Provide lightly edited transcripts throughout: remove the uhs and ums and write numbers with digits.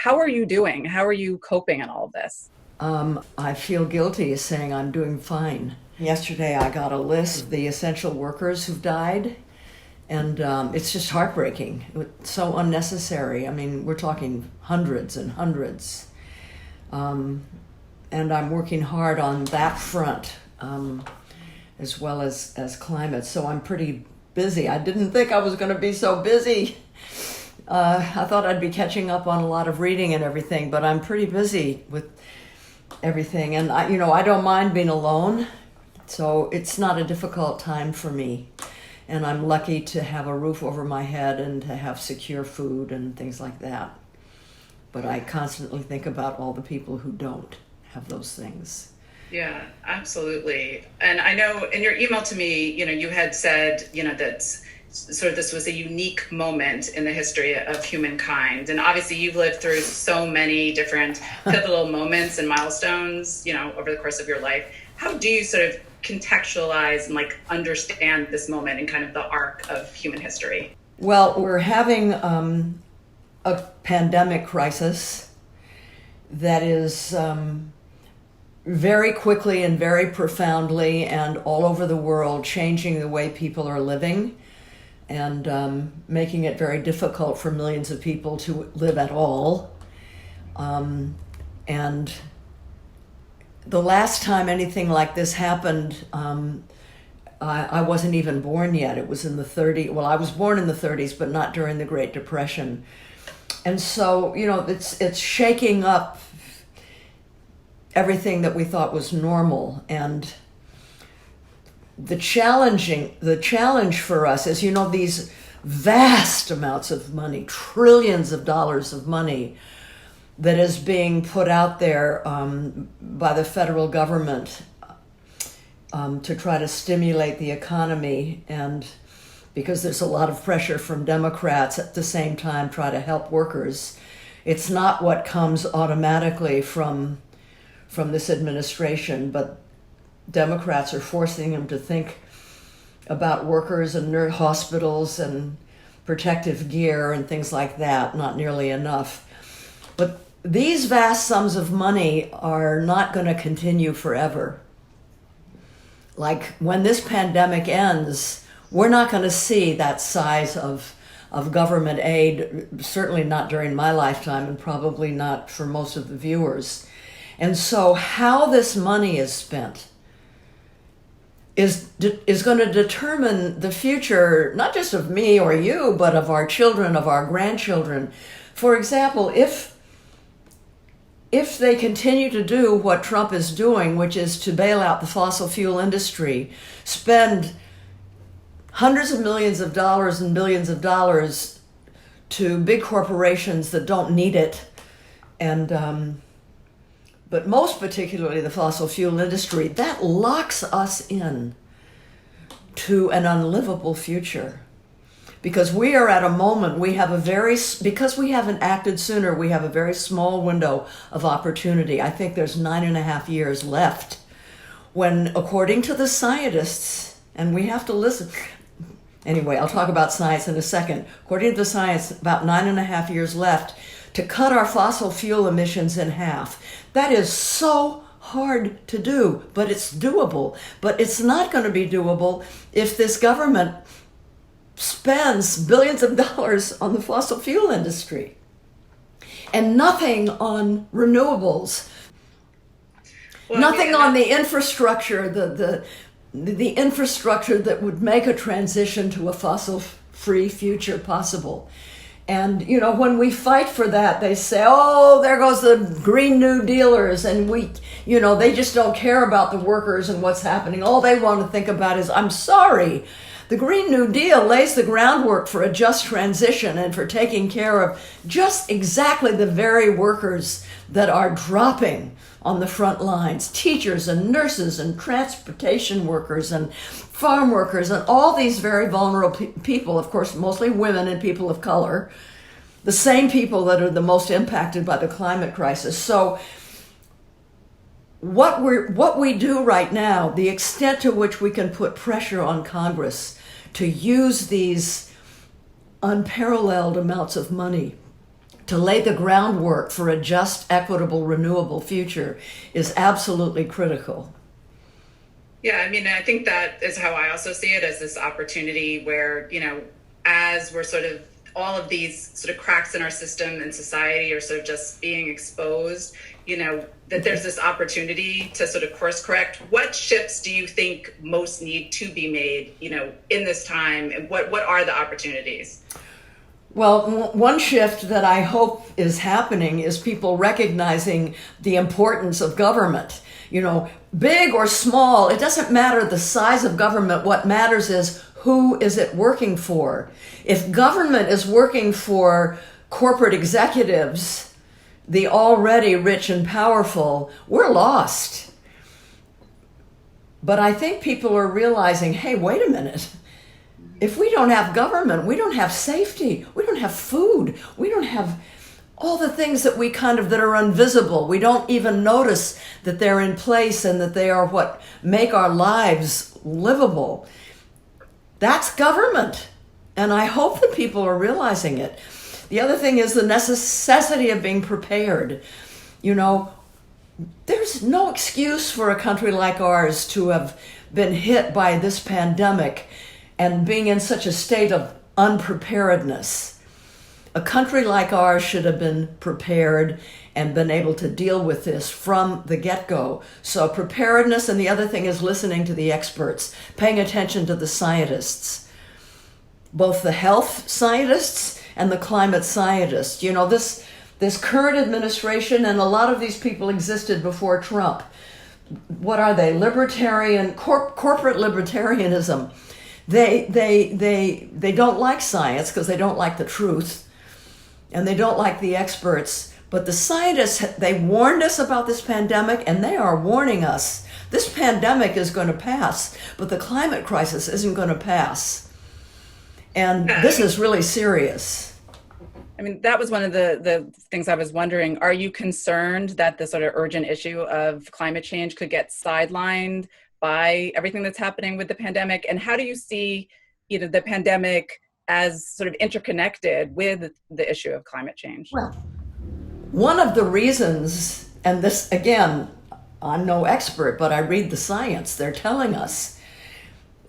How are you doing? How are you coping in all of this? I feel guilty saying I'm doing fine. Yesterday I got a list of the essential workers who've died, and it's just heartbreaking. It's so unnecessary. I mean, we're talking hundreds and hundreds. And I'm working hard on that front, as well as climate. So I'm pretty busy. I didn't think I was going to be so busy. I thought I'd be catching up on a lot of reading and everything, but I'm pretty busy with everything. And I don't mind being alone, so it's not a difficult time for me. And I'm lucky to have a roof over my head and to have secure food and things like that. But I constantly think about all the people who don't have those things. Yeah, absolutely. And I know in your email to me, you had said, that sort of this was a unique moment in the history of humankind. And obviously you've lived through so many different pivotal moments and milestones, over the course of your life. How do you sort of contextualize and understand this moment in kind of the arc of human history? Well, we're having a pandemic crisis that is very quickly and very profoundly and all over the world changing the way people are living and making it very difficult for millions of people to live at all. And the last time anything like this happened, I wasn't even born yet. It was in the 30s. Well, I was born in the 30s, but not during the Great Depression. And so, it's shaking up everything that we thought was normal. And the challenge for us is, these vast amounts of money, trillions of dollars of money that is being put out there by the federal government to try to stimulate the economy, and because there's a lot of pressure from Democrats at the same time try to help workers. It's not what comes automatically from this administration, but Democrats are forcing them to think about workers and hospitals and protective gear and things like that, not nearly enough. But these vast sums of money are not going to continue forever. Like when this pandemic ends, we're not going to see that size of government aid, certainly not during my lifetime and probably not for most of the viewers. And so how this money is spent is going to determine the future, not just of me or you, but of our children, of our grandchildren. For example, if they continue to do what Trump is doing, which is to bail out the fossil fuel industry, spend hundreds of millions of dollars and billions of dollars to big corporations that don't need it, and but most particularly the fossil fuel industry, that locks us in to an unlivable future. Because we are at a moment, because we haven't acted sooner, we have a very small window of opportunity. I think there's 9.5 years left when, according to the scientists, and we have to listen. Anyway, I'll talk about science in a second. According to the science, about 9.5 years left to cut our fossil fuel emissions in half. That is so hard to do, but it's doable. But it's not going to be doable if this government spends billions of dollars on the fossil fuel industry and nothing on renewables, nothing on the infrastructure, the infrastructure that would make a transition to a fossil-free future possible. And, when we fight for that, they say, oh, there goes the Green New Dealers. And they just don't care about the workers and what's happening. All they want to think about is, I'm sorry, the Green New Deal lays the groundwork for a just transition and for taking care of just exactly the very workers that are dropping on the front lines, teachers and nurses and transportation workers and farm workers and all these very vulnerable people, of course, mostly women and people of color, the same people that are the most impacted by the climate crisis. So what we do right now, the extent to which we can put pressure on Congress to use these unparalleled amounts of money to lay the groundwork for a just, equitable, renewable future is absolutely critical. Yeah, I mean, I think that is how I also see it, as this opportunity where, as we're sort of, all of these sort of cracks in our system and society are sort of just being exposed, that there's this opportunity to sort of course correct. What shifts do you think most need to be made, in this time? And what are the opportunities? Well, one shift that I hope is happening is people recognizing the importance of government. Big or small, it doesn't matter the size of government. What matters is who is it working for. If government is working for corporate executives, the already rich and powerful, we're lost. But I think people are realizing, hey, wait a minute. If we don't have government, we don't have safety, we don't have food, we don't have all the things that that are invisible. We don't even notice that they're in place and that they are what make our lives livable. That's government. And I hope that people are realizing it. The other thing is the necessity of being prepared. There's no excuse for a country like ours to have been hit by this pandemic and being in such a state of unpreparedness. A country like ours should have been prepared and been able to deal with this from the get-go. So preparedness, and the other thing is listening to the experts, paying attention to the scientists, both the health scientists and the climate scientists. This current administration, and a lot of these people existed before Trump. What are they? Libertarian, corporate libertarianism. They don't like science because they don't like the truth. And they don't like the experts. But the scientists, they warned us about this pandemic, and they are warning us. This pandemic is going to pass, but the climate crisis isn't going to pass. And this is really serious. I mean, that was one of the things I was wondering. Are you concerned that the sort of urgent issue of climate change could get sidelined by everything that's happening with the pandemic? And how do you see, the pandemic as sort of interconnected with the issue of climate change? Well, one of the reasons, and this, again, I'm no expert, but I read the science, they're telling us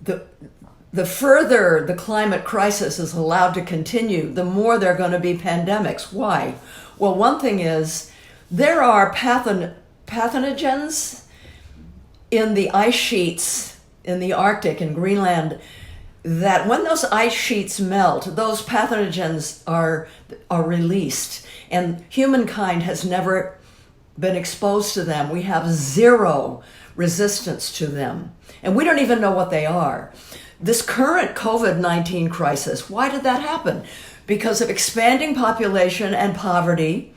the further the climate crisis is allowed to continue, the more there are going to be pandemics. Why? Well, one thing is there are pathogens in the ice sheets in the Arctic and Greenland that when those ice sheets melt, those pathogens are released, and humankind has never been exposed to them. We have zero resistance to them, and we don't even know what they are. This current COVID-19 crisis, why did that happen? Because of expanding population and poverty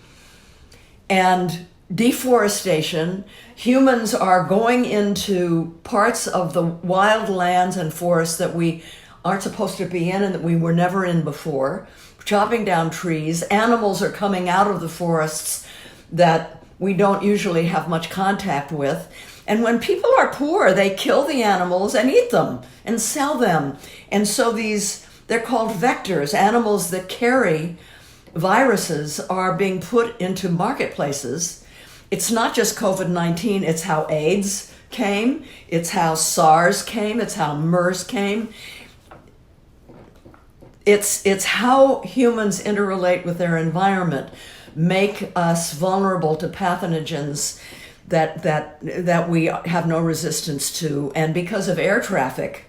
and deforestation. Humans are going into parts of the wild lands and forests that we aren't supposed to be in and that we were never in before, chopping down trees. Animals are coming out of the forests that we don't usually have much contact with. And when people are poor, they kill the animals and eat them and sell them. And so they're called vectors. Animals that carry viruses are being put into marketplaces. It's not just COVID-19, it's how AIDS came, it's how SARS came, it's how MERS came. It's how humans interrelate with their environment, make us vulnerable to pathogens that we have no resistance to. And because of air traffic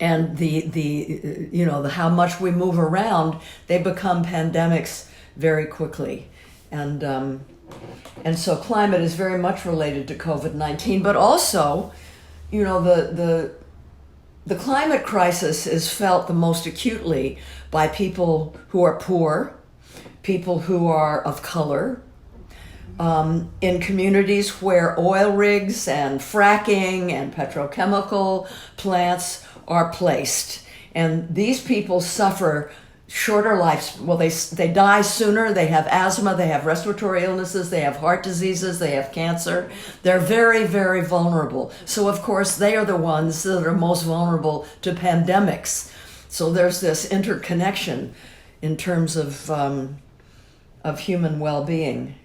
and the how much we move around, they become pandemics very quickly. And so climate is very much related to COVID-19, but also, the climate crisis is felt the most acutely by people who are poor, people who are of color, in communities where oil rigs and fracking and petrochemical plants are placed. And these people suffer shorter lives. Well, they die sooner, they have asthma, they have respiratory illnesses, they have heart diseases, they have cancer. They're very, very vulnerable. So of course, they are the ones that are most vulnerable to pandemics. So there's this interconnection in terms of of human well-being.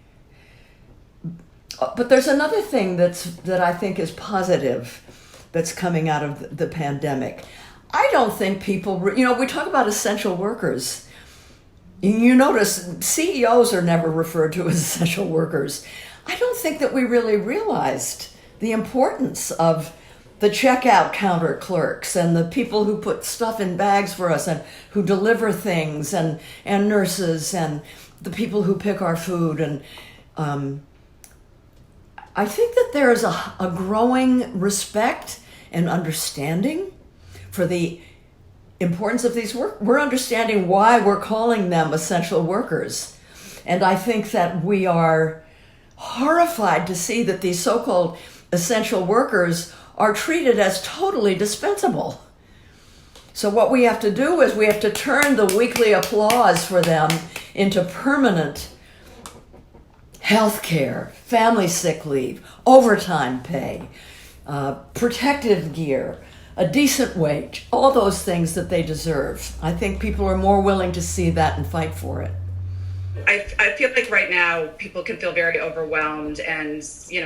But there's another thing that I think is positive that's coming out of the pandemic. I don't think people, we talk about essential workers. You notice CEOs are never referred to as essential workers. I don't think that we really realized the importance of the checkout counter clerks and the people who put stuff in bags for us and who deliver things and nurses and the people who pick our food. And I think that there is a growing respect and understanding for the importance of these work. We're understanding why we're calling them essential workers. And I think that we are horrified to see that these so-called essential workers are treated as totally dispensable. So what we have to do is we have to turn the weekly applause for them into permanent health care, family sick leave, overtime pay, protective gear, a decent wage, all those things that they deserve. I think people are more willing to see that and fight for it. I feel like right now people can feel very overwhelmed and,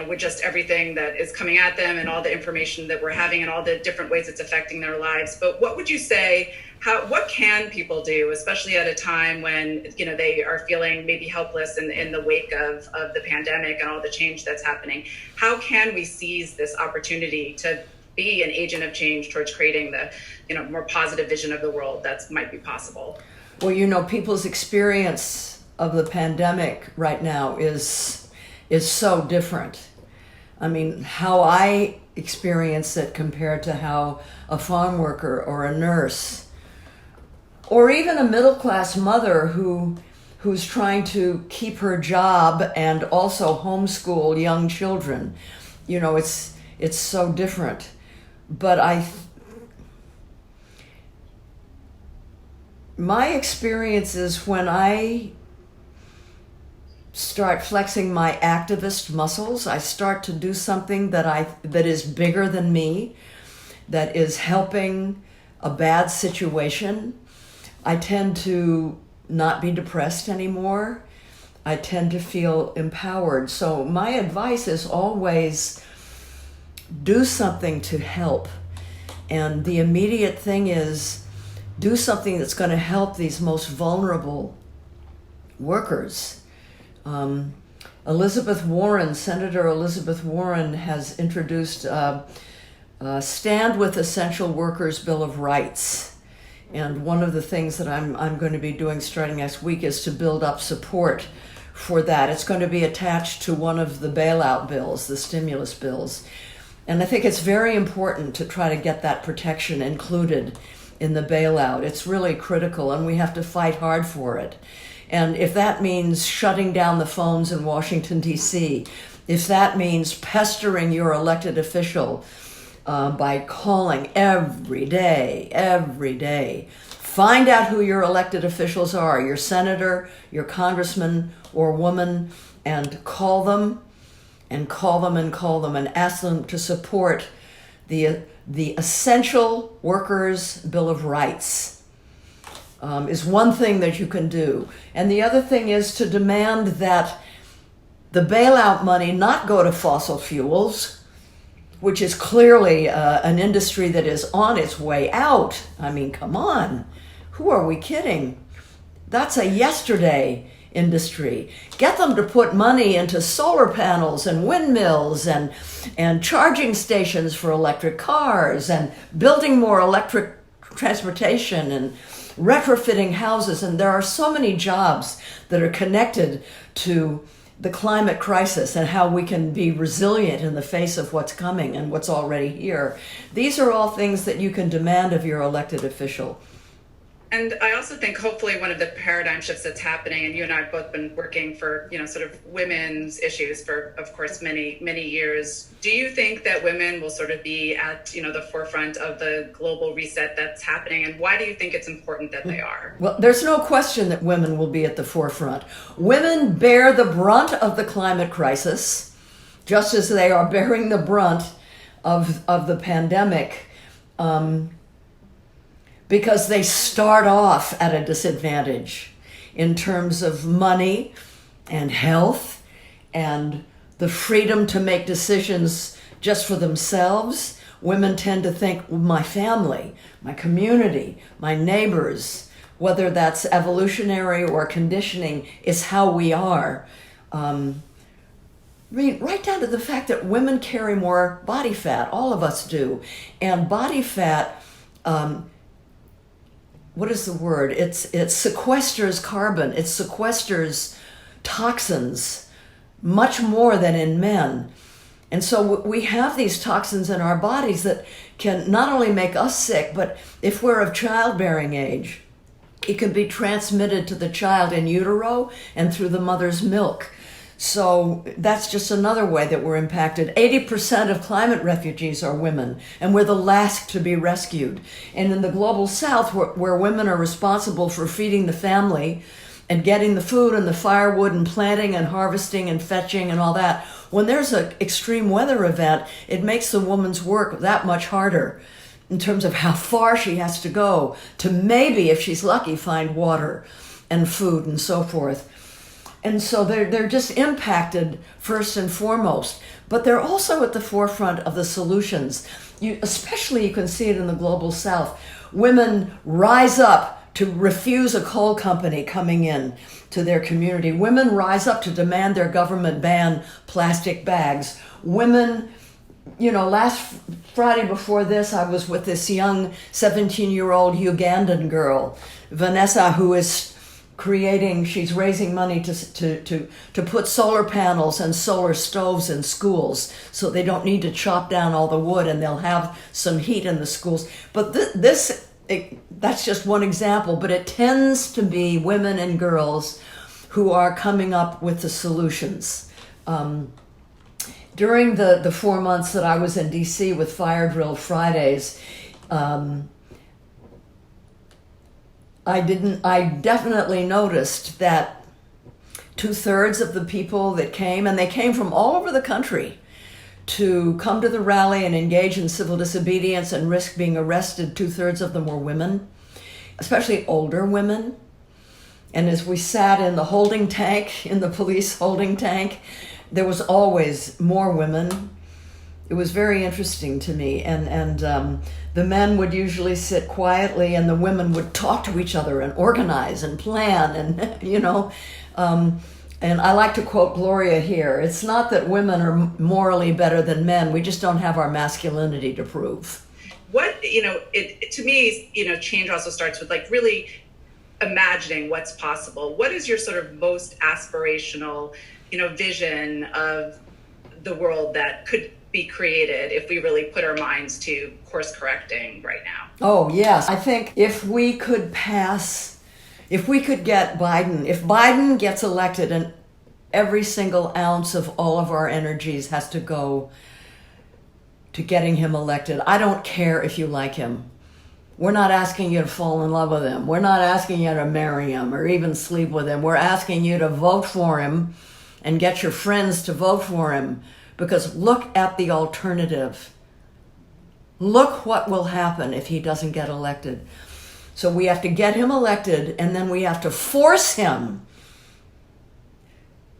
with just everything that is coming at them and all the information that we're having and all the different ways it's affecting their lives. But what would you say, what can people do, especially at a time when, they are feeling maybe helpless in the wake of the pandemic and all the change that's happening? How can we seize this opportunity to be an agent of change towards creating the, more positive vision of the world that might be possible? Well, people's experience of the pandemic right now is so different. I mean, how I experience it compared to how a farm worker or a nurse or even a middle-class mother who's trying to keep her job and also homeschool young children, it's so different. But my experience is when I start flexing my activist muscles, I start to do something that is bigger than me, that is helping a bad situation. I tend to not be depressed anymore. I tend to feel empowered. So my advice is always do something to help. And the immediate thing is do something that's going to help these most vulnerable workers. Senator Elizabeth Warren has introduced a Stand with Essential Workers Bill of Rights. And one of the things that I'm going to be doing starting next week is to build up support for that. It's going to be attached to one of the bailout bills, the stimulus bills. And I think it's very important to try to get that protection included in the bailout. It's really critical, and we have to fight hard for it. And if that means shutting down the phones in Washington, D.C., if that means pestering your elected official by calling every day, find out who your elected officials are, your senator, your congressman or woman, and call them and ask them to support the Essential Workers Bill of Rights. Is one thing that you can do. And the other thing is to demand that the bailout money not go to fossil fuels, which is clearly an industry that is on its way out. I mean, come on. Who are we kidding? That's a yesterday industry. Get them to put money into solar panels and windmills and charging stations for electric cars and building more electric transportation and retrofitting houses. And there are so many jobs that are connected to the climate crisis and how we can be resilient in the face of what's coming and what's already here. These are all things that you can demand of your elected official. And I also think hopefully one of the paradigm shifts that's happening, and you and I have both been working for, sort of women's issues for, of course, many, many years. Do you think that women will sort of be at, the forefront of the global reset that's happening? And why do you think it's important that they are? Well, there's no question that women will be at the forefront. Women bear the brunt of the climate crisis, just as they are bearing the brunt of the pandemic. Because they start off at a disadvantage. in terms of money and health and the freedom to make decisions just for themselves. Women tend to think, well, my family, my community, my neighbors, whether that's evolutionary or conditioning, is how we are. Right down to the fact that women carry more body fat. All of us do. And body fat, what is the word? It sequesters carbon. It sequesters toxins much more than in men. And so we have these toxins in our bodies that can not only make us sick, but if we're of childbearing age, it can be transmitted to the child in utero and through the mother's milk. So that's just another way that we're impacted. 80% of climate refugees are women, and we're the last to be rescued. And in the global south, where women are responsible for feeding the family and getting the food and the firewood and planting and harvesting and fetching and all that, when there's an extreme weather event, it makes the woman's work that much harder in terms of how far she has to go to maybe, if she's lucky, find water and food and so forth. And so they're just impacted first and foremost, but they're also at the forefront of the solutions. Especially you can see it in the global south. Women rise up to refuse a coal company coming in to their community. Women rise up to demand their government ban plastic bags. Women, last Friday before this, I was with this young 17-year-old Ugandan girl, Vanessa, who is she's raising money to put solar panels and solar stoves in schools so they don't need to chop down all the wood and they'll have some heat in the schools. But that's just one example, but it tends to be women and girls who are coming up with the solutions. During the 4 months that I was in DC with Fire Drill Fridays, I definitely noticed that 2/3 of the people that came, and they came from all over the country to come to the rally and engage in civil disobedience and risk being arrested, 2/3 of them were women, especially older women. And as we sat in the holding tank, in the police holding tank, there was always more women. It was very interesting to me. And the men would usually sit quietly and the women would talk to each other and organize and plan and, and I like to quote Gloria here. It's not that women are morally better than men. We just don't have our masculinity to prove. To me, change also starts with really imagining what's possible. What is your sort of most aspirational, vision of the world that could be created if we really put our minds to course correcting right now? Oh, yes. I think if we could get Biden, if Biden gets elected and every single ounce of all of our energies has to go to getting him elected, I don't care if you like him. We're not asking you to fall in love with him. We're not asking you to marry him or even sleep with him. We're asking you to vote for him and get your friends to vote for him. Because look at the alternative. Look what will happen if he doesn't get elected. So we have to get him elected, and then we have to force him.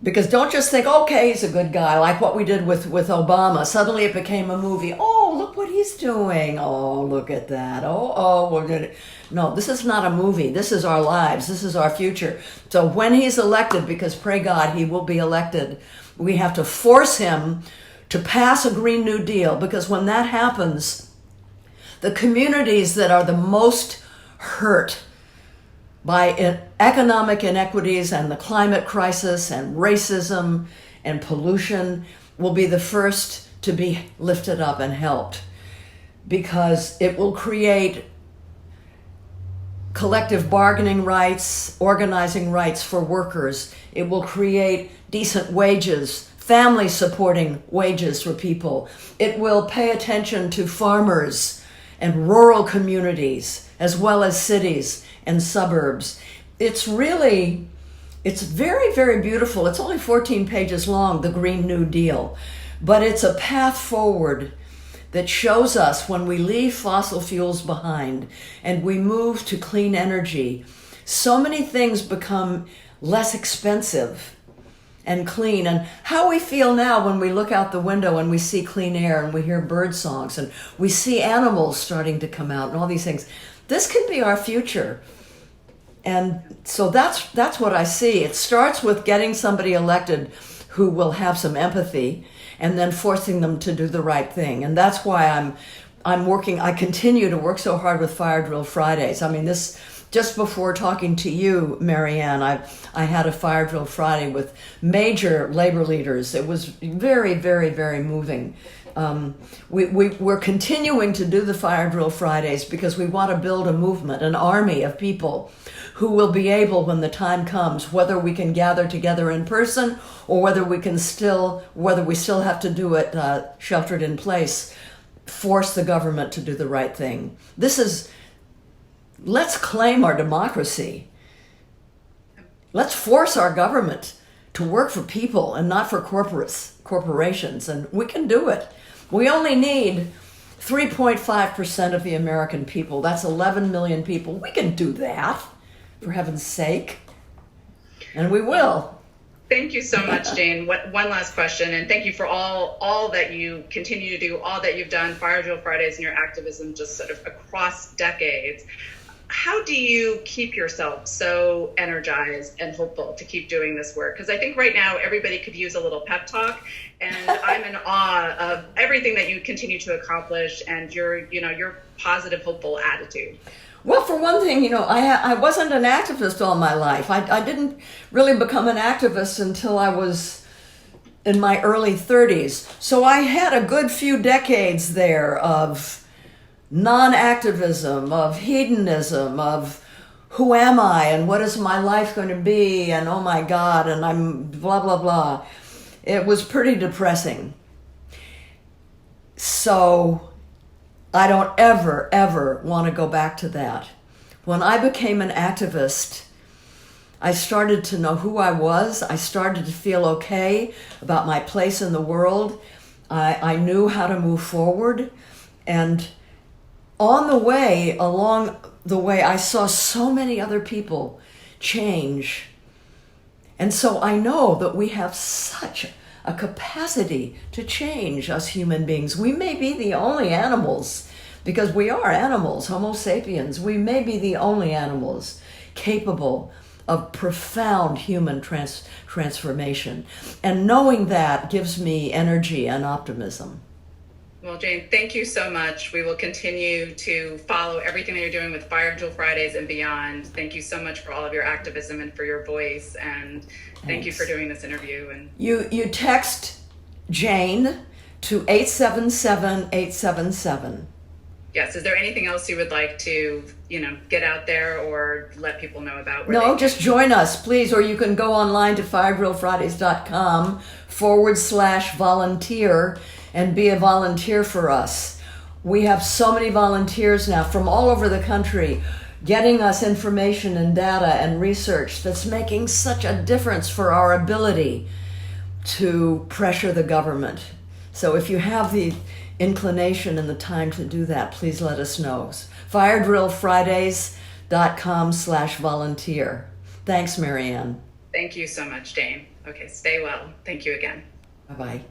Because don't just think, okay, he's a good guy, like what we did with Obama. Suddenly it became a movie. Oh, look what he's doing. Oh, look at that. We're gonna... No, this is not a movie. This is our lives. This is our future. So when he's elected, because pray God he will be elected, we have to force him to pass a Green New Deal, because when that happens, the communities that are the most hurt by economic inequities and the climate crisis and racism and pollution will be the first to be lifted up and helped, because it will create collective bargaining rights, organizing rights for workers. It will create decent wages, family supporting wages for people. It will pay attention to farmers and rural communities as well as cities and suburbs. It's very, very beautiful. It's only 14 pages long, the Green New Deal, but it's a path forward that shows us when we leave fossil fuels behind and we move to clean energy, so many things become less expensive and clean. And how we feel now when we look out the window and we see clean air and we hear bird songs and we see animals starting to come out and all these things. This can be our future. And so that's what I see. It starts with getting somebody elected who will have some empathy and then forcing them to do the right thing. And that's why I continue to work so hard with Fire Drill Fridays. I mean, just before talking to you, Marianne, I had a Fire Drill Friday with major labor leaders. It was very, very, very moving. We're continuing to do the Fire Drill Fridays because we want to build a movement, an army of people who will be able, when the time comes, whether we can gather together in person or whether we still have to do it sheltered in place, force the government to do the right thing. Let's claim our democracy. Let's force our government to work for people and not for corporations, and we can do it. We only need 3.5% of the American people. That's 11 million people. We can do that, for heaven's sake. And we will. Thank you so much, Jane. One last question, and thank you for all that you continue to do, all that you've done, Fire Drill Fridays, and your activism just sort of across decades. How do you keep yourself so energized and hopeful to keep doing this work? Because I think right now everybody could use a little pep talk, and I'm in awe of everything that you continue to accomplish and your positive, hopeful attitude. Well, for one thing, I wasn't an activist all my life. I didn't really become an activist until I was in my early 30s. So I had a good few decades there of non-activism, of hedonism, of who am I and what is my life going to be, and oh my God, and I'm blah, blah, blah. It was pretty depressing. So I don't ever want to go back to that. When I became an activist, I started to know who I was. I started to feel okay about my place in the world. I knew how to move forward. And along the way, I saw so many other people change. And so I know that we have such a capacity to change, us human beings. We may be the only animals, because we are animals, Homo sapiens. We may be the only animals capable of profound human transformation. And knowing that gives me energy and optimism. Well, Jane, thank you so much. We will continue to follow everything that you're doing with Fire Drill Fridays and beyond. Thank you so much for all of your activism and for your voice. And thank you for doing this interview. And you text Jane to 877-877. Yes. Is there anything else you would like to, get out there or let people know about? No, just join us, please. Or you can go online to firedrillfridays.com/volunteer and be a volunteer for us. We have so many volunteers now from all over the country getting us information and data and research that's making such a difference for our ability to pressure the government. So if you have the inclination and the time to do that, please let us know. firedrillfridays.com/volunteer. Thanks, Marianne. Thank you so much, Jane. Okay, stay well. Thank you again. Bye-bye.